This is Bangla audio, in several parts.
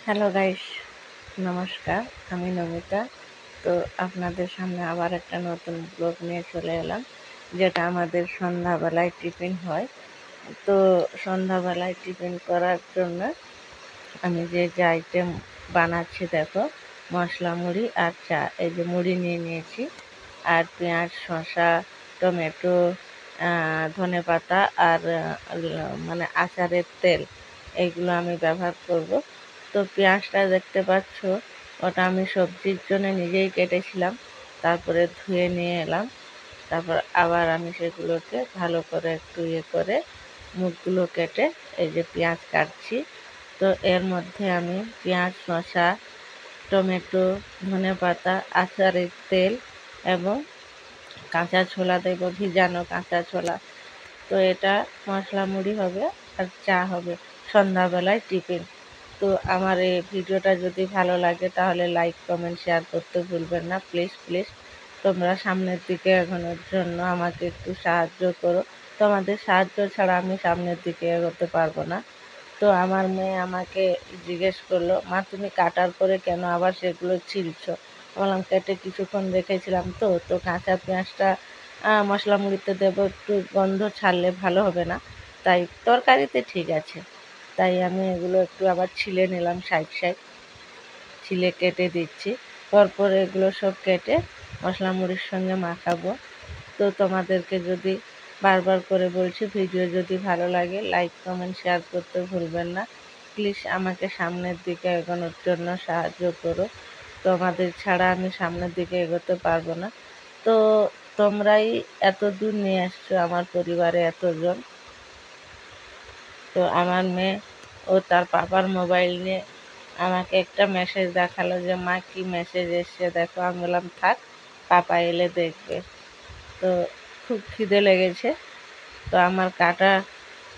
হ্যালো গাইস, নমস্কার। আমি নমিতা। তো আপনাদের সামনে আবার একটা নতুন ব্লগ নিয়ে চলে এলাম, যেটা আমাদের সন্ধ্যাবেলায় টিফিন হয়। তো সন্ধ্যাবেলায় টিফিন করার জন্য আমি যে আইটেম বানাচ্ছি দেখো, মশলা মুড়ি আর চা। এই যে মুড়ি নিয়ে নিয়েছি, আর পেঁয়াজ, শসা, টমেটো, ধনেপাতা আর মানে আচারের তেল, এইগুলো আমি ব্যবহার করব। তো পেঁয়াজটা দেখতে পাচ্ছ, ওটা আমি সবজির জন্য নিজেই কেটেছিলাম, তারপরে ধুয়ে নিয়ে এলাম। তারপর আবার আমি সেগুলোকে ভালো করে একটু করে মুখগুলো কেটে এই যে পেঁয়াজ কাটছি। তো এর মধ্যে আমি পেঁয়াজ, শসা, টমেটো, ধনেপাতা, আচারের তেল এবং কাঁচা ছোলা দেব, ভিজানো কাঁচা ছোলা। তো এটা মশলা মুড়ি হবে আর চা হবে সন্ধ্যাবেলায় টিফিন। তো আমার এই ভিডিওটা যদি ভালো লাগে তাহলে লাইক, কমেন্ট, শেয়ার করতে ভুলবেন না। প্লিজ প্লিজ তোমরা সামনের দিকে এগোনোর জন্য আমাকে একটু সাহায্য করো। তোমাদের সাহায্য ছাড়া আমি সামনের দিকে এগোতে পারবো না। তো আমার মেয়ে আমাকে জিজ্ঞেস করলো, মা তুমি কাটার পরে কেন আবার সেগুলো ছিলছো? বললাম কেটে কিছুক্ষণ রেখেছিলাম, তো কাঁচা পেঁয়াজটা মশলা মুড়িতে দেবো, একটু গন্ধ ছাড়লে ভালো হবে না, তাই তরকারিতে ঠিক আছে। তাই আমি এগুলো একটু আবার ছিলে নিলাম, সাইড সাইড ছিলে কেটে দিচ্ছি। পরপর এগুলো সব কেটে মশলা মুড়ির সঙ্গে মাখাবো। তো তোমাদেরকে যদি বারবার করে বলছি, ভিডিও যদি ভালো লাগে লাইক, কমেন্ট, শেয়ার করতে ভুলবেন না। প্লিজ আমাকে সামনের দিকে এগোনোর জন্য সাহায্য করো। তোমাদের ছাড়া আমি সামনের দিকে এগোতে পারবো না। তো তোমরাই এত দূর নিয়ে আসছো আমার পরিবারে এতজন। তো আমার মেয়ে ও তার পাপার মোবাইল নিয়ে আমাকে একটা মেসেজ দেখালো যে মা কি মেসেজ এসছে দেখো। আমি বললাম থাক, পাপা এলে দেখবে। তো খুব খিদে লেগেছে। তো আমার কাটা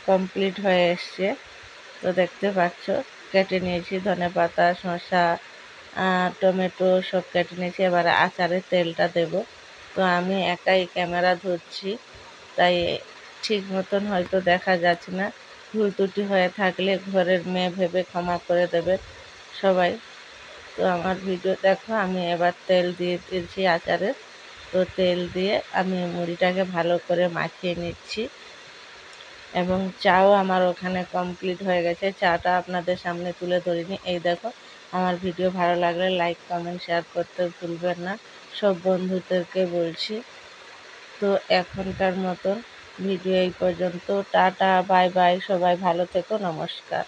কমপ্লিট হয়ে এসছে। তো দেখতে পাচ্ছ কেটে নিয়েছি, ধনেপাতা, শসা, টমেটো সব কেটে নিয়েছি। এবারে আচারের তেলটা দেব। তো আমি একাই ক্যামেরা ধরছি, তাই ঠিক মতন হয়তো দেখা যাচ্ছে না। ভুল ত্রুটি হয়ে থাকলে ঘরের মেয়ে ভেবে ক্ষমা করে দেবে সবাই। তো আমার ভিডিও দেখো, আমি এবার তেল দিয়ে দিয়েছি আচারের। তো তেল দিয়ে আমি মুড়িটাকে ভালো করে মাখিয়ে নিচ্ছি। এবং চাও আমার ওখানে কমপ্লিট হয়ে গেছে, চাটা আপনাদের সামনে তুলে ধরিনি। এই দেখো, আমার ভিডিও ভালো লাগলে লাইক, কমেন্ট, শেয়ার করতে ভুলবেন না, সব বন্ধুদেরকে বলছি। তো এখনকার মতন ভিডিও এই পর্যন্ত। টাটা, বাই বাই, সবাই ভালো থেকো, নমস্কার।